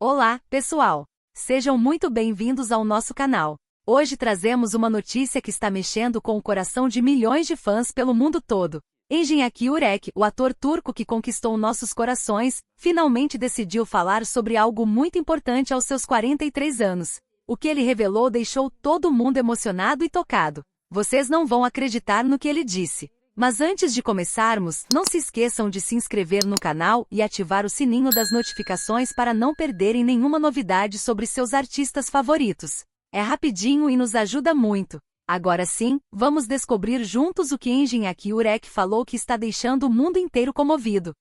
Olá, pessoal! Sejam muito bem-vindos ao nosso canal. Hoje trazemos uma notícia que está mexendo com o coração de milhões de fãs pelo mundo todo. Engin Akyürek, o ator turco que conquistou nossos corações, finalmente decidiu falar sobre algo muito importante aos seus 43 anos. O que ele revelou deixou todo mundo emocionado e tocado. Vocês não vão acreditar no que ele disse. Mas antes de começarmos, não se esqueçam de se inscrever no canal e ativar o sininho das notificações para não perderem nenhuma novidade sobre seus artistas favoritos. É rapidinho e nos ajuda muito. Agora sim, vamos descobrir juntos o que Engin Akyürek falou que está deixando o mundo inteiro comovido.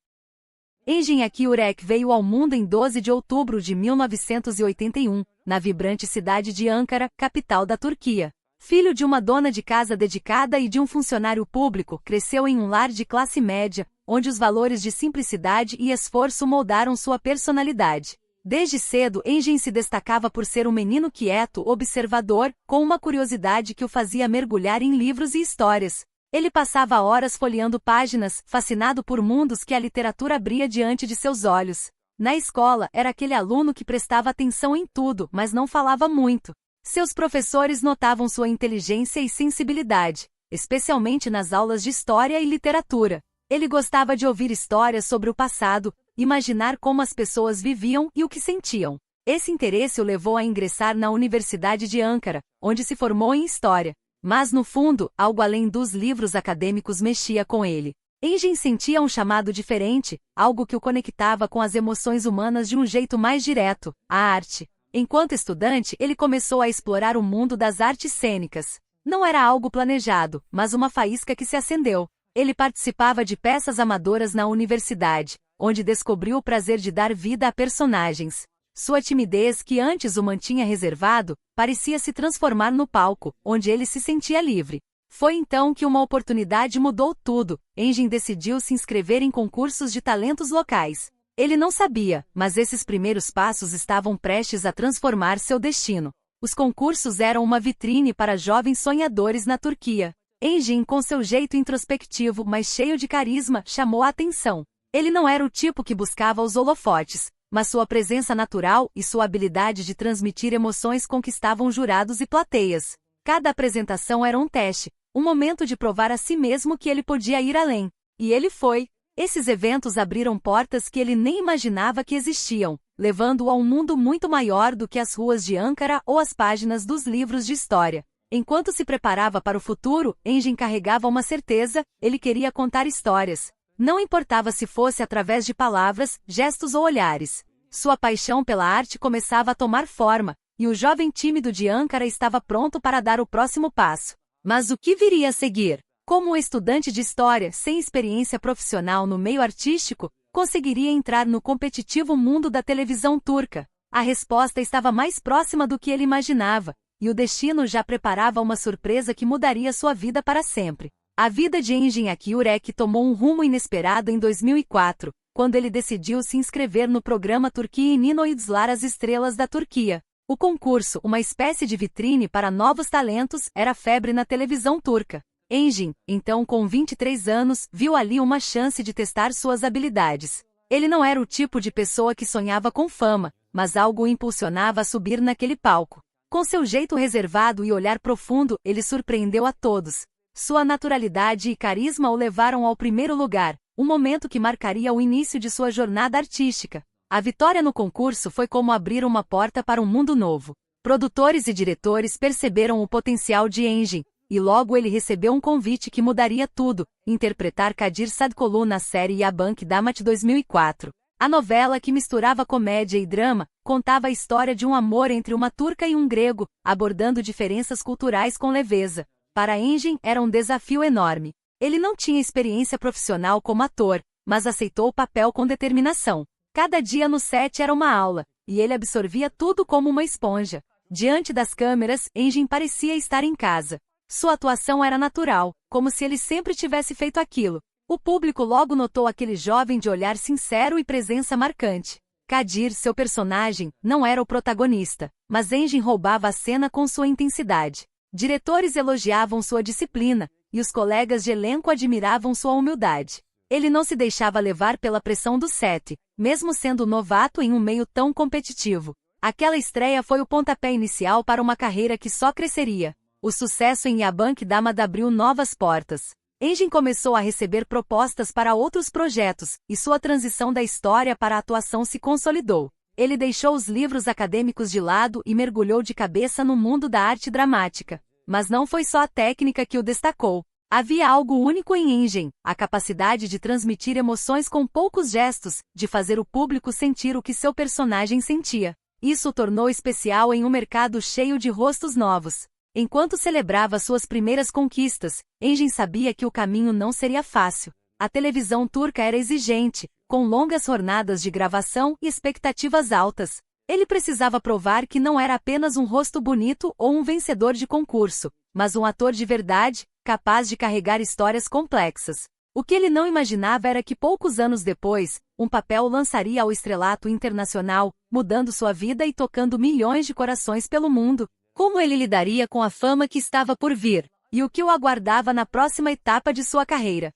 Engin Akyürek veio ao mundo em 12 de outubro de 1981, na vibrante cidade de Ankara, capital da Turquia. Filho de uma dona de casa dedicada e de um funcionário público, cresceu em um lar de classe média, onde os valores de simplicidade e esforço moldaram sua personalidade. Desde cedo, Engin se destacava por ser um menino quieto, observador, com uma curiosidade que o fazia mergulhar em livros e histórias. Ele passava horas folheando páginas, fascinado por mundos que a literatura abria diante de seus olhos. Na escola, era aquele aluno que prestava atenção em tudo, mas não falava muito. Seus professores notavam sua inteligência e sensibilidade, especialmente nas aulas de história e literatura. Ele gostava de ouvir histórias sobre o passado, imaginar como as pessoas viviam e o que sentiam. Esse interesse o levou a ingressar na Universidade de Ankara, onde se formou em História. Mas no fundo, algo além dos livros acadêmicos mexia com ele. Engin sentia um chamado diferente, algo que o conectava com as emoções humanas de um jeito mais direto, a arte. Enquanto estudante, ele começou a explorar o mundo das artes cênicas. Não era algo planejado, mas uma faísca que se acendeu. Ele participava de peças amadoras na universidade, onde descobriu o prazer de dar vida a personagens. Sua timidez, que antes o mantinha reservado, parecia se transformar no palco, onde ele se sentia livre. Foi então que uma oportunidade mudou tudo. Engin decidiu se inscrever em concursos de talentos locais. Ele não sabia, mas esses primeiros passos estavam prestes a transformar seu destino. Os concursos eram uma vitrine para jovens sonhadores na Turquia. Engin, com seu jeito introspectivo, mas cheio de carisma, chamou a atenção. Ele não era o tipo que buscava os holofotes, mas sua presença natural e sua habilidade de transmitir emoções conquistavam jurados e plateias. Cada apresentação era um teste, um momento de provar a si mesmo que ele podia ir além. E ele foi. Esses eventos abriram portas que ele nem imaginava que existiam, levando-o a um mundo muito maior do que as ruas de Ankara ou as páginas dos livros de história. Enquanto se preparava para o futuro, Engin carregava uma certeza: ele queria contar histórias. Não importava se fosse através de palavras, gestos ou olhares. Sua paixão pela arte começava a tomar forma, e o jovem tímido de Ankara estava pronto para dar o próximo passo. Mas o que viria a seguir? Como um estudante de história sem experiência profissional no meio artístico, conseguiria entrar no competitivo mundo da televisão turca? A resposta estava mais próxima do que ele imaginava, e o destino já preparava uma surpresa que mudaria sua vida para sempre. A vida de Engin Akyürek tomou um rumo inesperado em 2004, quando ele decidiu se inscrever no programa Türkiye Ninoidlar, as Estrelas da Turquia. O concurso, uma espécie de vitrine para novos talentos, era febre na televisão turca. Engin, então com 23 anos, viu ali uma chance de testar suas habilidades. Ele não era o tipo de pessoa que sonhava com fama, mas algo o impulsionava a subir naquele palco. Com seu jeito reservado e olhar profundo, ele surpreendeu a todos. Sua naturalidade e carisma o levaram ao primeiro lugar, um momento que marcaria o início de sua jornada artística. A vitória no concurso foi como abrir uma porta para um mundo novo. Produtores e diretores perceberam o potencial de Engin, e logo ele recebeu um convite que mudaria tudo: interpretar Kadir Sadkolu na série Yabank Damat 2004. A novela, que misturava comédia e drama, contava a história de um amor entre uma turca e um grego, abordando diferenças culturais com leveza. Para Engin era um desafio enorme. Ele não tinha experiência profissional como ator, mas aceitou o papel com determinação. Cada dia no set era uma aula, e ele absorvia tudo como uma esponja. Diante das câmeras, Engin parecia estar em casa. Sua atuação era natural, como se ele sempre tivesse feito aquilo. O público logo notou aquele jovem de olhar sincero e presença marcante. Kadir, seu personagem, não era o protagonista, mas Engin roubava a cena com sua intensidade. Diretores elogiavam sua disciplina, e os colegas de elenco admiravam sua humildade. Ele não se deixava levar pela pressão do set, mesmo sendo novato em um meio tão competitivo. Aquela estreia foi o pontapé inicial para uma carreira que só cresceria. O sucesso em Yabank Damad abriu novas portas. Engin começou a receber propostas para outros projetos, e sua transição da história para a atuação se consolidou. Ele deixou os livros acadêmicos de lado e mergulhou de cabeça no mundo da arte dramática. Mas não foi só a técnica que o destacou. Havia algo único em Engin, a capacidade de transmitir emoções com poucos gestos, de fazer o público sentir o que seu personagem sentia. Isso o tornou especial em um mercado cheio de rostos novos. Enquanto celebrava suas primeiras conquistas, Engin sabia que o caminho não seria fácil. A televisão turca era exigente, com longas jornadas de gravação e expectativas altas. Ele precisava provar que não era apenas um rosto bonito ou um vencedor de concurso, mas um ator de verdade, capaz de carregar histórias complexas. O que ele não imaginava era que poucos anos depois, um papel o lançaria ao estrelato internacional, mudando sua vida e tocando milhões de corações pelo mundo. Como ele lidaria com a fama que estava por vir, e o que o aguardava na próxima etapa de sua carreira?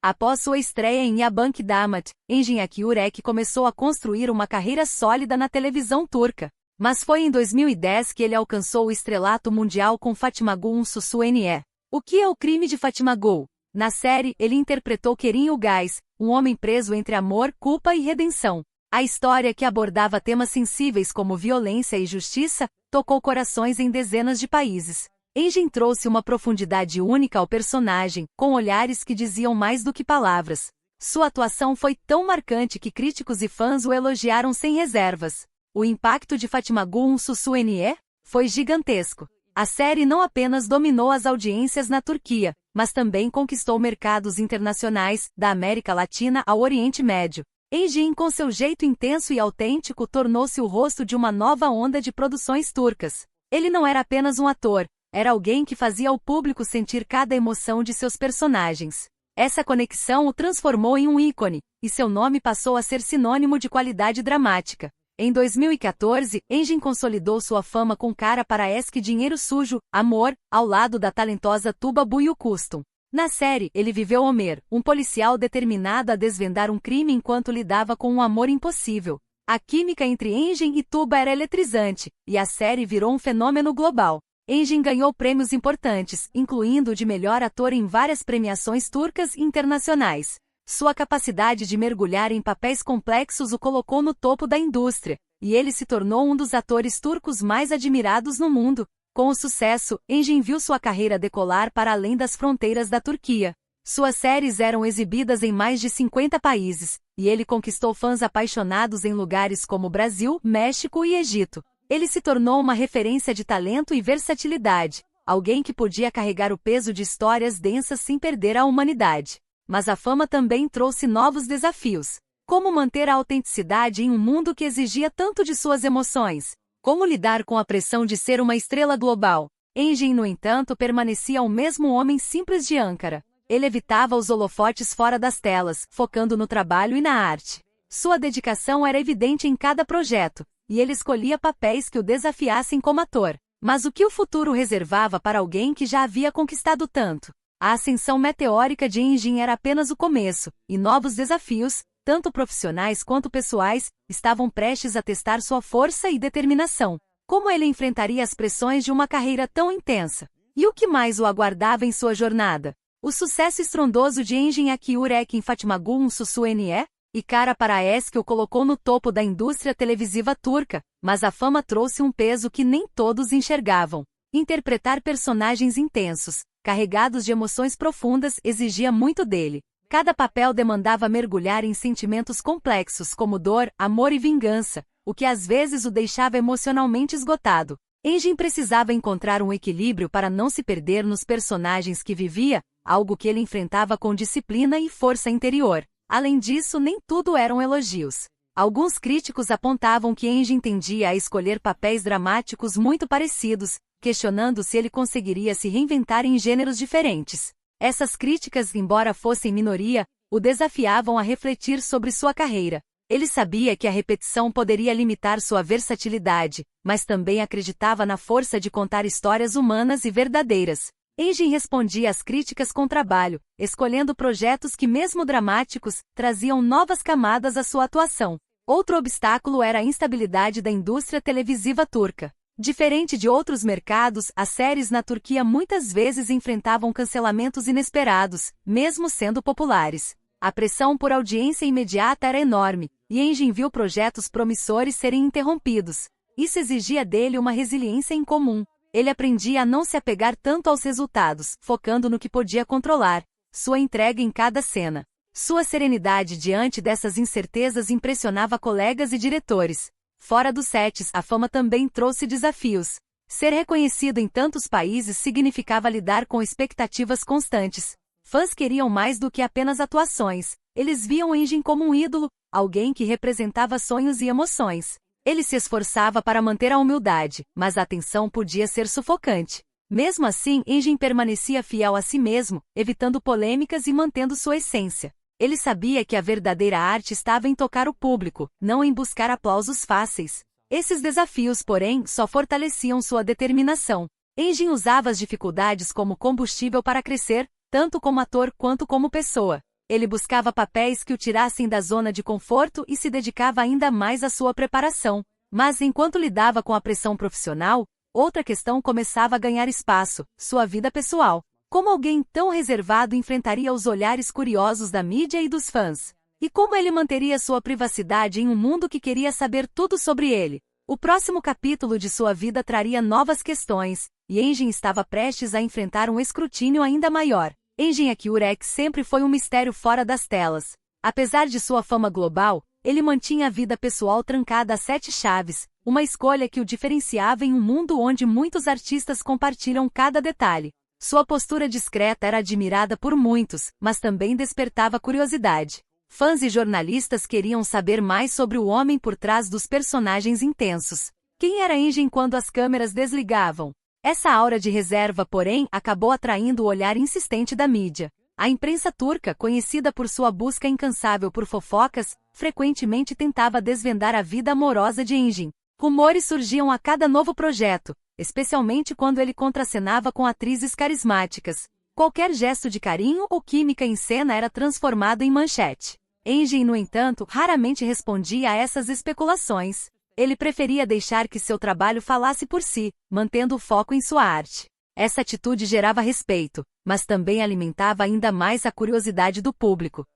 Após sua estreia em Yabank Damad, Engin Akyurek começou a construir uma carreira sólida na televisão turca. Mas foi em 2010 que ele alcançou o estrelato mundial com Fatma Gul Sussuenie. O que é o crime de Fatma Gul? Na série, ele interpretou Kerim Ugais, um homem preso entre amor, culpa e redenção. A história, que abordava temas sensíveis como violência e justiça, tocou corações em dezenas de países. Engin trouxe uma profundidade única ao personagem, com olhares que diziam mais do que palavras. Sua atuação foi tão marcante que críticos e fãs o elogiaram sem reservas. O impacto de Fatma Gul Sussuenie foi gigantesco. A série não apenas dominou as audiências na Turquia, mas também conquistou mercados internacionais, da América Latina ao Oriente Médio. Engin, com seu jeito intenso e autêntico, tornou-se o rosto de uma nova onda de produções turcas. Ele não era apenas um ator, era alguém que fazia o público sentir cada emoção de seus personagens. Essa conexão o transformou em um ícone, e seu nome passou a ser sinônimo de qualidade dramática. Em 2014, Engin consolidou sua fama com Cara para Eski Dinheiro Sujo, Amor, ao lado da talentosa Tuba Büyüküstün. Na série, ele viveu Omer, um policial determinado a desvendar um crime enquanto lidava com um amor impossível. A química entre Engin e Tuba era eletrizante, e a série virou um fenômeno global. Engin ganhou prêmios importantes, incluindo o de melhor ator em várias premiações turcas e internacionais. Sua capacidade de mergulhar em papéis complexos o colocou no topo da indústria, e ele se tornou um dos atores turcos mais admirados no mundo. Com o sucesso, Engin viu sua carreira decolar para além das fronteiras da Turquia. Suas séries eram exibidas em mais de 50 países, e ele conquistou fãs apaixonados em lugares como Brasil, México e Egito. Ele se tornou uma referência de talento e versatilidade, alguém que podia carregar o peso de histórias densas sem perder a humanidade. Mas a fama também trouxe novos desafios. Como manter a autenticidade em um mundo que exigia tanto de suas emoções? Como lidar com a pressão de ser uma estrela global? Engin, no entanto, permanecia o mesmo homem simples de Ankara. Ele evitava os holofotes fora das telas, focando no trabalho e na arte. Sua dedicação era evidente em cada projeto, e ele escolhia papéis que o desafiassem como ator. Mas o que o futuro reservava para alguém que já havia conquistado tanto? A ascensão meteórica de Engin era apenas o começo, e novos desafios, tanto profissionais quanto pessoais, estavam prestes a testar sua força e determinação. Como ele enfrentaria as pressões de uma carreira tão intensa? E o que mais o aguardava em sua jornada? O sucesso estrondoso de Engin Akyurek em Fatma Gul Sussuenie e Cara para Eski o colocou no topo da indústria televisiva turca, mas a fama trouxe um peso que nem todos enxergavam. Interpretar personagens intensos, carregados de emoções profundas, exigia muito dele. Cada papel demandava mergulhar em sentimentos complexos como dor, amor e vingança, o que às vezes o deixava emocionalmente esgotado. Engin precisava encontrar um equilíbrio para não se perder nos personagens que vivia, algo que ele enfrentava com disciplina e força interior. Além disso, nem tudo eram elogios. Alguns críticos apontavam que Engin tendia a escolher papéis dramáticos muito parecidos, questionando se ele conseguiria se reinventar em gêneros diferentes. Essas críticas, embora fossem minoria, o desafiavam a refletir sobre sua carreira. Ele sabia que a repetição poderia limitar sua versatilidade, mas também acreditava na força de contar histórias humanas e verdadeiras. Engin respondia às críticas com trabalho, escolhendo projetos que, mesmo dramáticos, traziam novas camadas à sua atuação. Outro obstáculo era a instabilidade da indústria televisiva turca. Diferente de outros mercados, as séries na Turquia muitas vezes enfrentavam cancelamentos inesperados, mesmo sendo populares. A pressão por audiência imediata era enorme, e Engin viu projetos promissores serem interrompidos. Isso exigia dele uma resiliência incomum. Ele aprendia a não se apegar tanto aos resultados, focando no que podia controlar, sua entrega em cada cena. Sua serenidade diante dessas incertezas impressionava colegas e diretores. Fora dos sets, a fama também trouxe desafios. Ser reconhecido em tantos países significava lidar com expectativas constantes. Fãs queriam mais do que apenas atuações. Eles viam Engin como um ídolo, alguém que representava sonhos e emoções. Ele se esforçava para manter a humildade, mas a tensão podia ser sufocante. Mesmo assim, Engin permanecia fiel a si mesmo, evitando polêmicas e mantendo sua essência. Ele sabia que a verdadeira arte estava em tocar o público, não em buscar aplausos fáceis. Esses desafios, porém, só fortaleciam sua determinação. Engin usava as dificuldades como combustível para crescer, tanto como ator quanto como pessoa. Ele buscava papéis que o tirassem da zona de conforto e se dedicava ainda mais à sua preparação. Mas enquanto lidava com a pressão profissional, outra questão começava a ganhar espaço: sua vida pessoal. Como alguém tão reservado enfrentaria os olhares curiosos da mídia e dos fãs? E como ele manteria sua privacidade em um mundo que queria saber tudo sobre ele? O próximo capítulo de sua vida traria novas questões, e Engin estava prestes a enfrentar um escrutínio ainda maior. Engin Akyurek sempre foi um mistério fora das telas. Apesar de sua fama global, ele mantinha a vida pessoal trancada a 7 chaves, uma escolha que o diferenciava em um mundo onde muitos artistas compartilham cada detalhe. Sua postura discreta era admirada por muitos, mas também despertava curiosidade. Fãs e jornalistas queriam saber mais sobre o homem por trás dos personagens intensos. Quem era Engin quando as câmeras desligavam? Essa aura de reserva, porém, acabou atraindo o olhar insistente da mídia. A imprensa turca, conhecida por sua busca incansável por fofocas, frequentemente tentava desvendar a vida amorosa de Engin. Rumores surgiam a cada novo projeto, especialmente quando ele contracenava com atrizes carismáticas. Qualquer gesto de carinho ou química em cena era transformado em manchete. Engin, no entanto, raramente respondia a essas especulações. Ele preferia deixar que seu trabalho falasse por si, mantendo o foco em sua arte. Essa atitude gerava respeito, mas também alimentava ainda mais a curiosidade do público.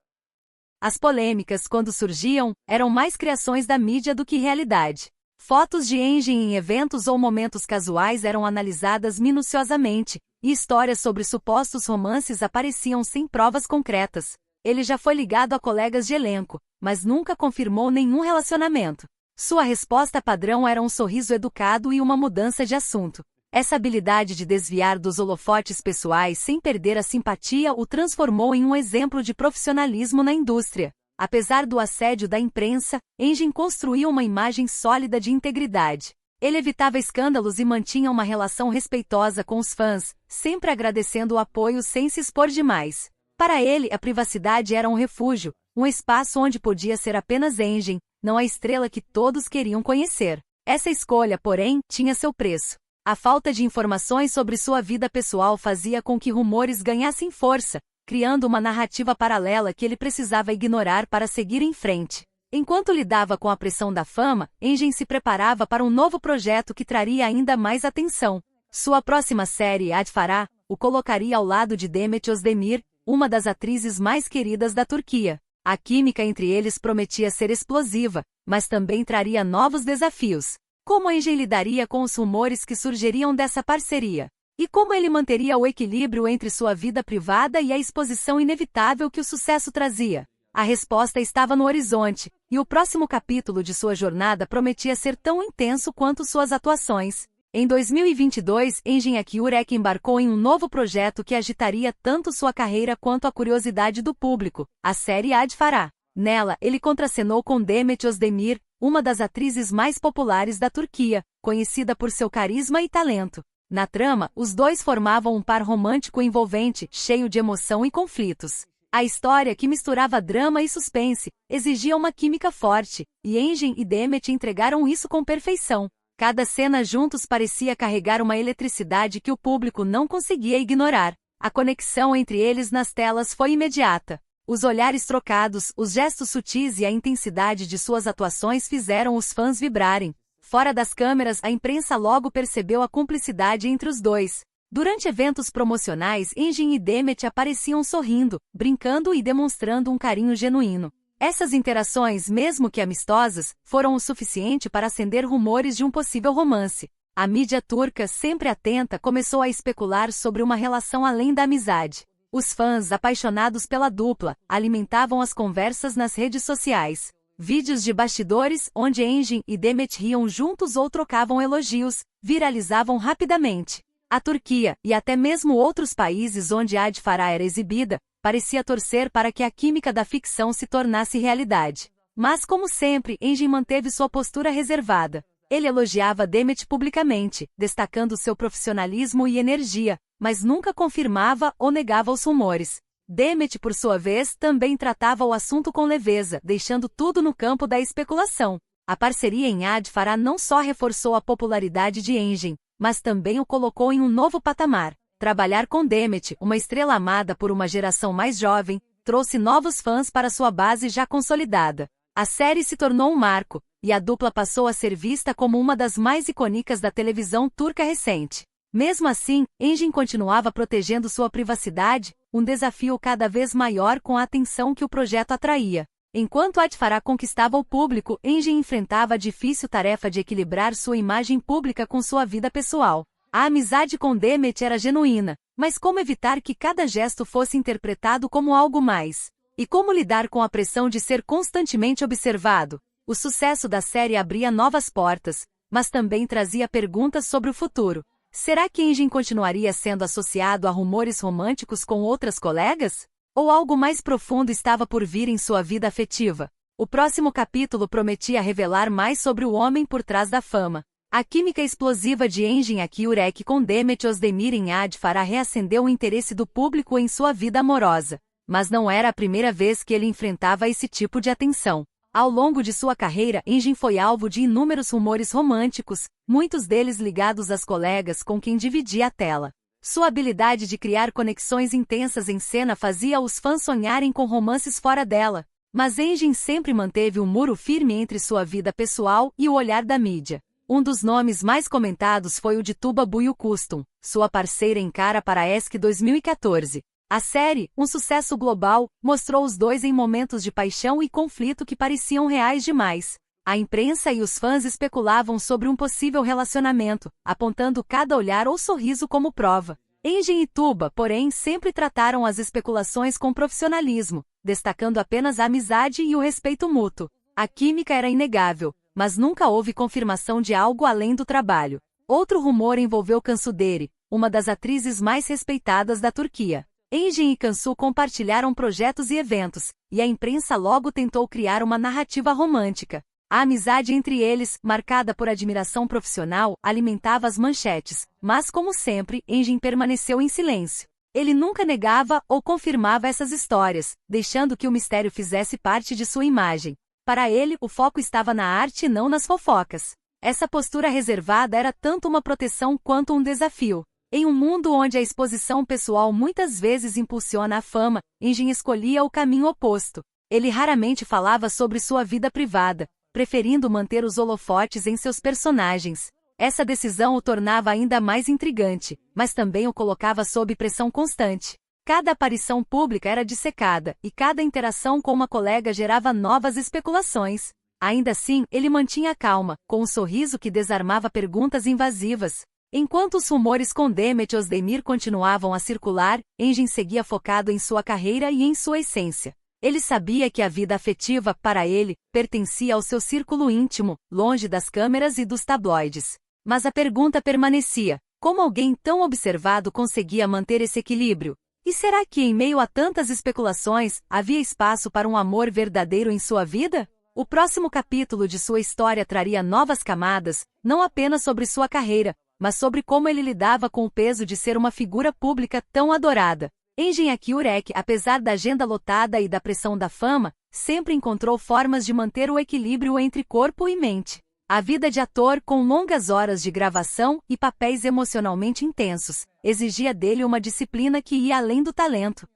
As polêmicas, quando surgiam, eram mais criações da mídia do que realidade. Fotos de Engin em eventos ou momentos casuais eram analisadas minuciosamente, e histórias sobre supostos romances apareciam sem provas concretas. Ele já foi ligado a colegas de elenco, mas nunca confirmou nenhum relacionamento. Sua resposta padrão era um sorriso educado e uma mudança de assunto. Essa habilidade de desviar dos holofotes pessoais sem perder a simpatia o transformou em um exemplo de profissionalismo na indústria. Apesar do assédio da imprensa, Engin construiu uma imagem sólida de integridade. Ele evitava escândalos e mantinha uma relação respeitosa com os fãs, sempre agradecendo o apoio sem se expor demais. Para ele, a privacidade era um refúgio, um espaço onde podia ser apenas Engin, não a estrela que todos queriam conhecer. Essa escolha, porém, tinha seu preço. A falta de informações sobre sua vida pessoal fazia com que rumores ganhassem força, criando uma narrativa paralela que ele precisava ignorar para seguir em frente. Enquanto lidava com a pressão da fama, Engin se preparava para um novo projeto que traria ainda mais atenção. Sua próxima série, Adfarah, o colocaria ao lado de Demet Özdemir, uma das atrizes mais queridas da Turquia. A química entre eles prometia ser explosiva, mas também traria novos desafios. Como Engin lidaria com os rumores que surgiriam dessa parceria? E como ele manteria o equilíbrio entre sua vida privada e a exposição inevitável que o sucesso trazia? A resposta estava no horizonte, e o próximo capítulo de sua jornada prometia ser tão intenso quanto suas atuações. Em 2022, Engin Akyurek embarcou em um novo projeto que agitaria tanto sua carreira quanto a curiosidade do público, a série Adfarah. Nela, ele contracenou com Demet Özdemir, uma das atrizes mais populares da Turquia, conhecida por seu carisma e talento. Na trama, os dois formavam um par romântico envolvente, cheio de emoção e conflitos. A história, que misturava drama e suspense, exigia uma química forte, e Engin e Demet entregaram isso com perfeição. Cada cena juntos parecia carregar uma eletricidade que o público não conseguia ignorar. A conexão entre eles nas telas foi imediata. Os olhares trocados, os gestos sutis e a intensidade de suas atuações fizeram os fãs vibrarem. Fora das câmeras, a imprensa logo percebeu a cumplicidade entre os dois. Durante eventos promocionais, Engin e Demet apareciam sorrindo, brincando e demonstrando um carinho genuíno. Essas interações, mesmo que amistosas, foram o suficiente para acender rumores de um possível romance. A mídia turca, sempre atenta, começou a especular sobre uma relação além da amizade. Os fãs, apaixonados pela dupla, alimentavam as conversas nas redes sociais. Vídeos de bastidores, onde Engin e Demet riam juntos ou trocavam elogios, viralizavam rapidamente. A Turquia, e até mesmo outros países onde Ad Farah era exibida, parecia torcer para que a química da ficção se tornasse realidade. Mas, como sempre, Engin manteve sua postura reservada. Ele elogiava Demet publicamente, destacando seu profissionalismo e energia, mas nunca confirmava ou negava os rumores. Demet, por sua vez, também tratava o assunto com leveza, deixando tudo no campo da especulação. A parceria em Ad Farah não só reforçou a popularidade de Engin, mas também o colocou em um novo patamar. Trabalhar com Demet, uma estrela amada por uma geração mais jovem, trouxe novos fãs para sua base já consolidada. A série se tornou um marco, e a dupla passou a ser vista como uma das mais icônicas da televisão turca recente. Mesmo assim, Engin continuava protegendo sua privacidade, um desafio cada vez maior com a atenção que o projeto atraía. Enquanto Ad Farah conquistava o público, Engin enfrentava a difícil tarefa de equilibrar sua imagem pública com sua vida pessoal. A amizade com Demet era genuína, mas como evitar que cada gesto fosse interpretado como algo mais? E como lidar com a pressão de ser constantemente observado? O sucesso da série abria novas portas, mas também trazia perguntas sobre o futuro. Será que Engin continuaria sendo associado a rumores românticos com outras colegas? Ou algo mais profundo estava por vir em sua vida afetiva? O próximo capítulo prometia revelar mais sobre o homem por trás da fama. A química explosiva de Engin Akyurek com Demet Özdemir em Ad Farah reacendeu o interesse do público em sua vida amorosa. Mas não era a primeira vez que ele enfrentava esse tipo de atenção. Ao longo de sua carreira, Engin foi alvo de inúmeros rumores românticos, muitos deles ligados às colegas com quem dividia a tela. Sua habilidade de criar conexões intensas em cena fazia os fãs sonharem com romances fora dela. Mas Engin sempre manteve um muro firme entre sua vida pessoal e o olhar da mídia. Um dos nomes mais comentados foi o de Tuba Büyüküstün, sua parceira em Kara Paraşık 2014. A série, um sucesso global, mostrou os dois em momentos de paixão e conflito que pareciam reais demais. A imprensa e os fãs especulavam sobre um possível relacionamento, apontando cada olhar ou sorriso como prova. Engin e Tuba, porém, sempre trataram as especulações com profissionalismo, destacando apenas a amizade e o respeito mútuo. A química era inegável, mas nunca houve confirmação de algo além do trabalho. Outro rumor envolveu Cansu Dere, uma das atrizes mais respeitadas da Turquia. Engin e Cansu compartilharam projetos e eventos, e a imprensa logo tentou criar uma narrativa romântica. A amizade entre eles, marcada por admiração profissional, alimentava as manchetes, mas como sempre, Engin permaneceu em silêncio. Ele nunca negava ou confirmava essas histórias, deixando que o mistério fizesse parte de sua imagem. Para ele, o foco estava na arte e não nas fofocas. Essa postura reservada era tanto uma proteção quanto um desafio. Em um mundo onde a exposição pessoal muitas vezes impulsiona a fama, Engin escolhia o caminho oposto. Ele raramente falava sobre sua vida privada, preferindo manter os holofotes em seus personagens. Essa decisão o tornava ainda mais intrigante, mas também o colocava sob pressão constante. Cada aparição pública era dissecada, e cada interação com uma colega gerava novas especulações. Ainda assim, ele mantinha calma, com um sorriso que desarmava perguntas invasivas. Enquanto os rumores com Demet Özdemir continuavam a circular, Engin seguia focado em sua carreira e em sua essência. Ele sabia que a vida afetiva, para ele, pertencia ao seu círculo íntimo, longe das câmeras e dos tabloides. Mas a pergunta permanecia: como alguém tão observado conseguia manter esse equilíbrio? E será que, em meio a tantas especulações, havia espaço para um amor verdadeiro em sua vida? O próximo capítulo de sua história traria novas camadas, não apenas sobre sua carreira, mas sobre como ele lidava com o peso de ser uma figura pública tão adorada. Engin Akyurek, apesar da agenda lotada e da pressão da fama, sempre encontrou formas de manter o equilíbrio entre corpo e mente. A vida de ator, com longas horas de gravação e papéis emocionalmente intensos, exigia dele uma disciplina que ia além do talento.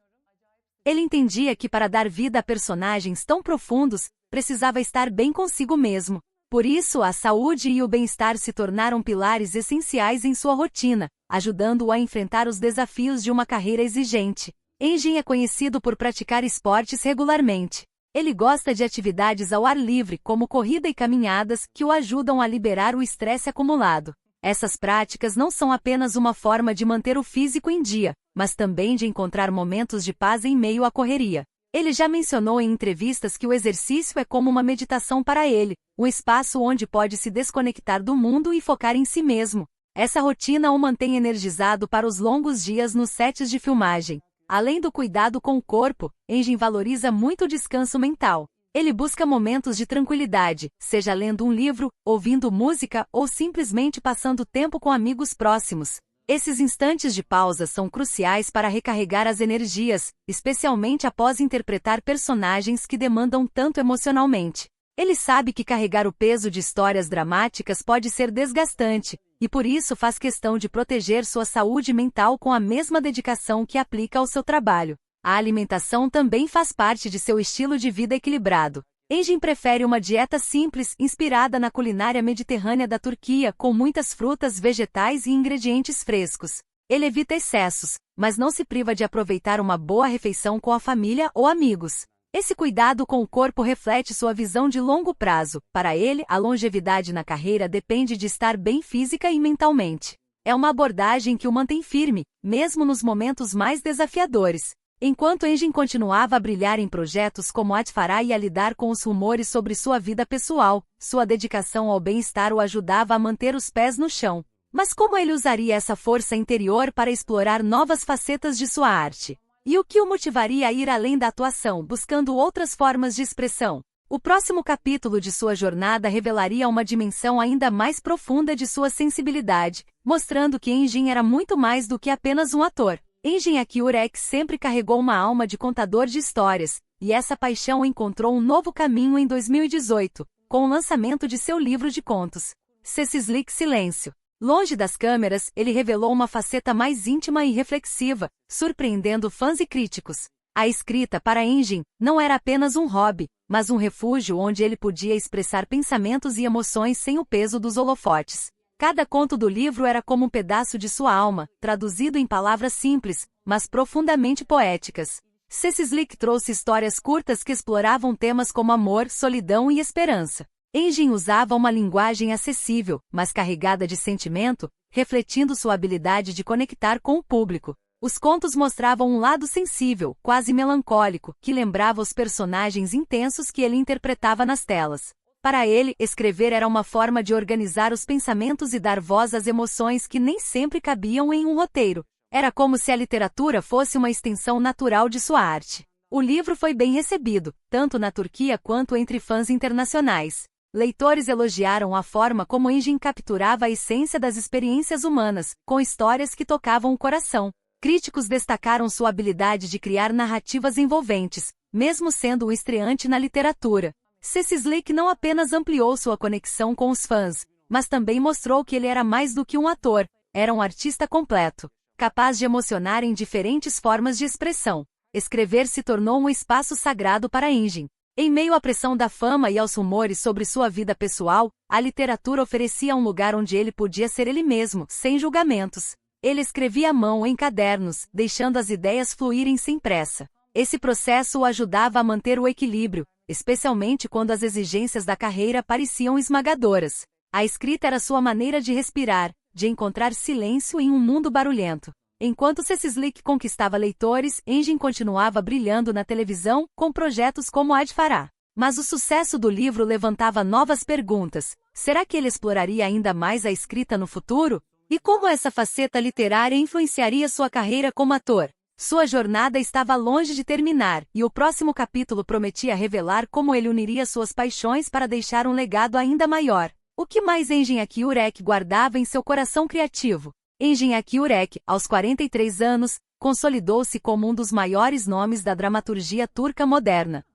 Ele entendia que para dar vida a personagens tão profundos, precisava estar bem consigo mesmo. Por isso, a saúde e o bem-estar se tornaram pilares essenciais em sua rotina, ajudando-o a enfrentar os desafios de uma carreira exigente. Engin é conhecido por praticar esportes regularmente. Ele gosta de atividades ao ar livre, como corrida e caminhadas, que o ajudam a liberar o estresse acumulado. Essas práticas não são apenas uma forma de manter o físico em dia, mas também de encontrar momentos de paz em meio à correria. Ele já mencionou em entrevistas que o exercício é como uma meditação para ele, um espaço onde pode se desconectar do mundo e focar em si mesmo. Essa rotina o mantém energizado para os longos dias nos sets de filmagem. Além do cuidado com o corpo, Engin valoriza muito o descanso mental. Ele busca momentos de tranquilidade, seja lendo um livro, ouvindo música ou simplesmente passando tempo com amigos próximos. Esses instantes de pausa são cruciais para recarregar as energias, especialmente após interpretar personagens que demandam tanto emocionalmente. Ele sabe que carregar o peso de histórias dramáticas pode ser desgastante, e por isso faz questão de proteger sua saúde mental com a mesma dedicação que aplica ao seu trabalho. A alimentação também faz parte de seu estilo de vida equilibrado. Engin prefere uma dieta simples, inspirada na culinária mediterrânea da Turquia, com muitas frutas, vegetais e ingredientes frescos. Ele evita excessos, mas não se priva de aproveitar uma boa refeição com a família ou amigos. Esse cuidado com o corpo reflete sua visão de longo prazo. Para ele, a longevidade na carreira depende de estar bem física e mentalmente. É uma abordagem que o mantém firme, mesmo nos momentos mais desafiadores. Enquanto Engin continuava a brilhar em projetos como Adfará e a lidar com os rumores sobre sua vida pessoal, sua dedicação ao bem-estar o ajudava a manter os pés no chão. Mas como ele usaria essa força interior para explorar novas facetas de sua arte? E o que o motivaria a ir além da atuação, buscando outras formas de expressão? O próximo capítulo de sua jornada revelaria uma dimensão ainda mais profunda de sua sensibilidade, mostrando que Engin era muito mais do que apenas um ator. Engin Akyurek sempre carregou uma alma de contador de histórias, e essa paixão encontrou um novo caminho em 2018, com o lançamento de seu livro de contos, Sessizlik Silêncio. Longe das câmeras, ele revelou uma faceta mais íntima e reflexiva, surpreendendo fãs e críticos. A escrita para Engin não era apenas um hobby, mas um refúgio onde ele podia expressar pensamentos e emoções sem o peso dos holofotes. Cada conto do livro era como um pedaço de sua alma, traduzido em palavras simples, mas profundamente poéticas. Sessizlik trouxe histórias curtas que exploravam temas como amor, solidão e esperança. Engin usava uma linguagem acessível, mas carregada de sentimento, refletindo sua habilidade de conectar com o público. Os contos mostravam um lado sensível, quase melancólico, que lembrava os personagens intensos que ele interpretava nas telas. Para ele, escrever era uma forma de organizar os pensamentos e dar voz às emoções que nem sempre cabiam em um roteiro. Era como se a literatura fosse uma extensão natural de sua arte. O livro foi bem recebido, tanto na Turquia quanto entre fãs internacionais. Leitores elogiaram a forma como Engin capturava a essência das experiências humanas, com histórias que tocavam o coração. Críticos destacaram sua habilidade de criar narrativas envolventes, mesmo sendo um estreante na literatura. Sessizlik não apenas ampliou sua conexão com os fãs, mas também mostrou que ele era mais do que um ator, era um artista completo, capaz de emocionar em diferentes formas de expressão. Escrever se tornou um espaço sagrado para Engin. Em meio à pressão da fama e aos rumores sobre sua vida pessoal, a literatura oferecia um lugar onde ele podia ser ele mesmo, sem julgamentos. Ele escrevia à mão em cadernos, deixando as ideias fluírem sem pressa. Esse processo o ajudava a manter o equilíbrio, especialmente quando as exigências da carreira pareciam esmagadoras. A escrita era sua maneira de respirar, de encontrar silêncio em um mundo barulhento. Enquanto Sessizlik conquistava leitores, Engin continuava brilhando na televisão, com projetos como Adfará. Mas o sucesso do livro levantava novas perguntas. Será que ele exploraria ainda mais a escrita no futuro? E como essa faceta literária influenciaria sua carreira como ator? Sua jornada estava longe de terminar, e o próximo capítulo prometia revelar como ele uniria suas paixões para deixar um legado ainda maior. O que mais Engin Akyurek guardava em seu coração criativo? Engin Akyurek, aos 43 anos, consolidou-se como um dos maiores nomes da dramaturgia turca moderna.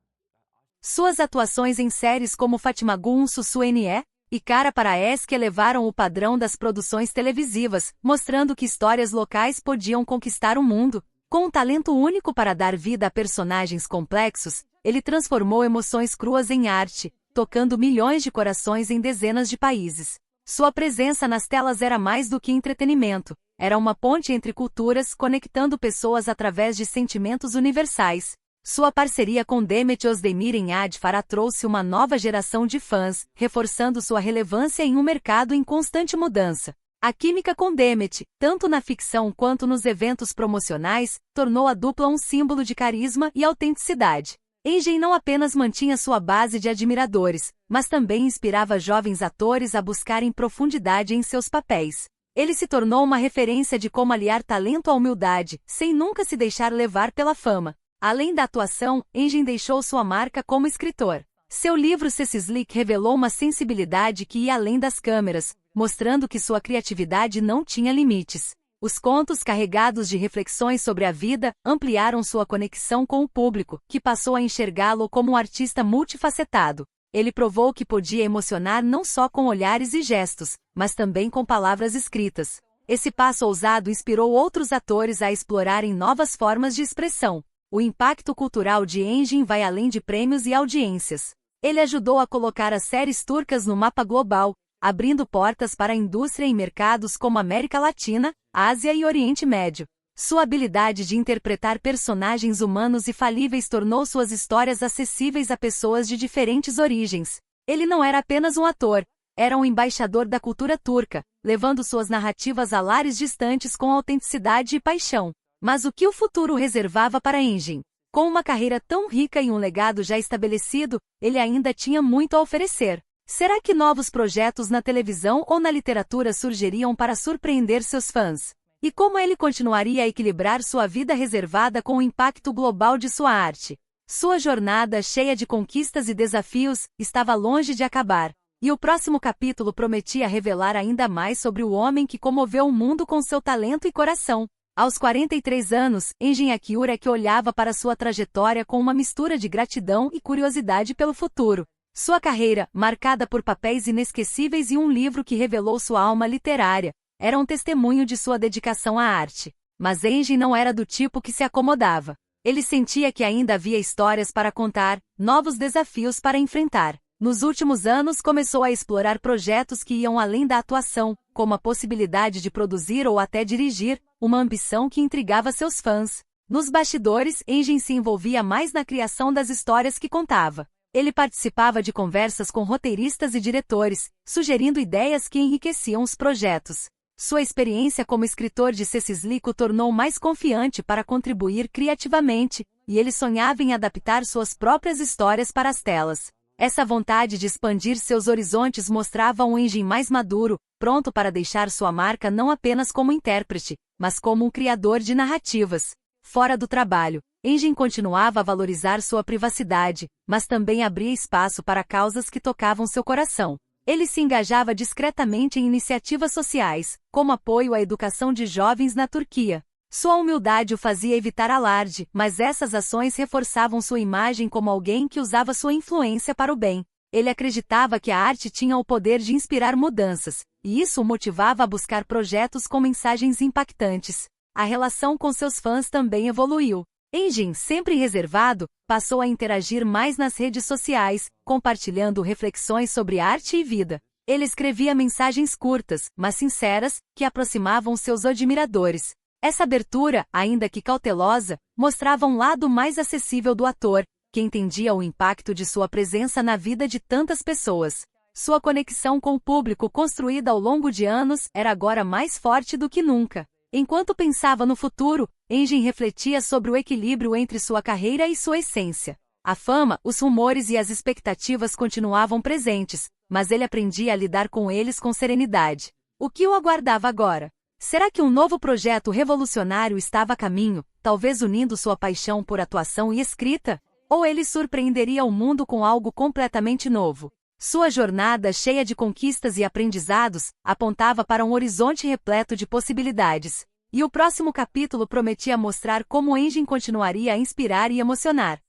Suas atuações em séries como Fatma Gun Susueniye, e cara para ES que elevaram o padrão das produções televisivas, mostrando que histórias locais podiam conquistar o mundo. Com um talento único para dar vida a personagens complexos, ele transformou emoções cruas em arte, tocando milhões de corações em dezenas de países. Sua presença nas telas era mais do que entretenimento, era uma ponte entre culturas, conectando pessoas através de sentimentos universais. Sua parceria com Demet Özdemir em Adfara trouxe uma nova geração de fãs, reforçando sua relevância em um mercado em constante mudança. A química com Demet, tanto na ficção quanto nos eventos promocionais, tornou a dupla um símbolo de carisma e autenticidade. Engin não apenas mantinha sua base de admiradores, mas também inspirava jovens atores a buscarem profundidade em seus papéis. Ele se tornou uma referência de como aliar talento à humildade, sem nunca se deixar levar pela fama. Além da atuação, Engin deixou sua marca como escritor. Seu livro Sessizlik revelou uma sensibilidade que ia além das câmeras, mostrando que sua criatividade não tinha limites. Os contos carregados de reflexões sobre a vida ampliaram sua conexão com o público, que passou a enxergá-lo como um artista multifacetado. Ele provou que podia emocionar não só com olhares e gestos, mas também com palavras escritas. Esse passo ousado inspirou outros atores a explorarem novas formas de expressão. O impacto cultural de Engin vai além de prêmios e audiências. Ele ajudou a colocar as séries turcas no mapa global, abrindo portas para a indústria em mercados como América Latina, Ásia e Oriente Médio. Sua habilidade de interpretar personagens humanos e falíveis tornou suas histórias acessíveis a pessoas de diferentes origens. Ele não era apenas um ator, era um embaixador da cultura turca, levando suas narrativas a lares distantes com autenticidade e paixão. Mas o que o futuro reservava para Engin? Com uma carreira tão rica e um legado já estabelecido, ele ainda tinha muito a oferecer. Será que novos projetos na televisão ou na literatura surgiriam para surpreender seus fãs? E como ele continuaria a equilibrar sua vida reservada com o impacto global de sua arte? Sua jornada, cheia de conquistas e desafios, estava longe de acabar. E o próximo capítulo prometia revelar ainda mais sobre o homem que comoveu o mundo com seu talento e coração. Aos 43 anos, Engin Akyurek olhava para sua trajetória com uma mistura de gratidão e curiosidade pelo futuro. Sua carreira, marcada por papéis inesquecíveis e um livro que revelou sua alma literária, era um testemunho de sua dedicação à arte. Mas Engin não era do tipo que se acomodava. Ele sentia que ainda havia histórias para contar, novos desafios para enfrentar. Nos últimos anos começou a explorar projetos que iam além da atuação, como a possibilidade de produzir ou até dirigir, uma ambição que intrigava seus fãs. Nos bastidores, Engin se envolvia mais na criação das histórias que contava. Ele participava de conversas com roteiristas e diretores, sugerindo ideias que enriqueciam os projetos. Sua experiência como escritor de Sessizlik o tornou mais confiante para contribuir criativamente, e ele sonhava em adaptar suas próprias histórias para as telas. Essa vontade de expandir seus horizontes mostrava um Engin mais maduro, pronto para deixar sua marca não apenas como intérprete, mas como um criador de narrativas. Fora do trabalho, Engin continuava a valorizar sua privacidade, mas também abria espaço para causas que tocavam seu coração. Ele se engajava discretamente em iniciativas sociais, como apoio à educação de jovens na Turquia. Sua humildade o fazia evitar alarde, mas essas ações reforçavam sua imagem como alguém que usava sua influência para o bem. Ele acreditava que a arte tinha o poder de inspirar mudanças, e isso o motivava a buscar projetos com mensagens impactantes. A relação com seus fãs também evoluiu. Engin, sempre reservado, passou a interagir mais nas redes sociais, compartilhando reflexões sobre arte e vida. Ele escrevia mensagens curtas, mas sinceras, que aproximavam seus admiradores. Essa abertura, ainda que cautelosa, mostrava um lado mais acessível do ator, que entendia o impacto de sua presença na vida de tantas pessoas. Sua conexão com o público construída ao longo de anos era agora mais forte do que nunca. Enquanto pensava no futuro, Engin refletia sobre o equilíbrio entre sua carreira e sua essência. A fama, os rumores e as expectativas continuavam presentes, mas ele aprendia a lidar com eles com serenidade. O que o aguardava agora? Será que um novo projeto revolucionário estava a caminho, talvez unindo sua paixão por atuação e escrita? Ou ele surpreenderia o mundo com algo completamente novo? Sua jornada, cheia de conquistas e aprendizados, apontava para um horizonte repleto de possibilidades. E o próximo capítulo prometia mostrar como Engin continuaria a inspirar e emocionar.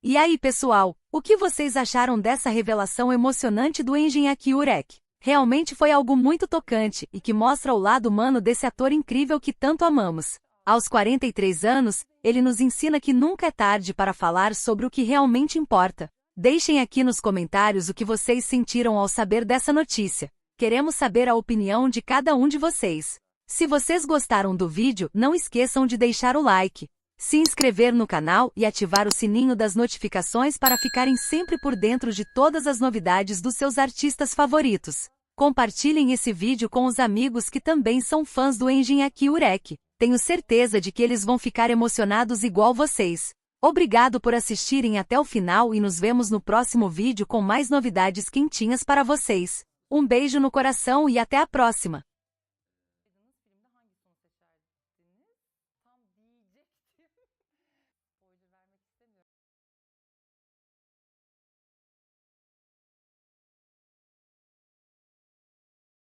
E aí, pessoal, o que vocês acharam dessa revelação emocionante do Enjin Urek? Realmente foi algo muito tocante e que mostra o lado humano desse ator incrível que tanto amamos. Aos 43 anos, ele nos ensina que nunca é tarde para falar sobre o que realmente importa. Deixem aqui nos comentários o que vocês sentiram ao saber dessa notícia. Queremos saber a opinião de cada um de vocês. Se vocês gostaram do vídeo, não esqueçam de deixar o like, se inscrever no canal e ativar o sininho das notificações para ficarem sempre por dentro de todas as novidades dos seus artistas favoritos. Compartilhem esse vídeo com os amigos que também são fãs do Enjin Urek. Tenho certeza de que eles vão ficar emocionados igual vocês. Obrigado por assistirem até o final e nos vemos no próximo vídeo com mais novidades quentinhas para vocês. Um beijo no coração e até a próxima!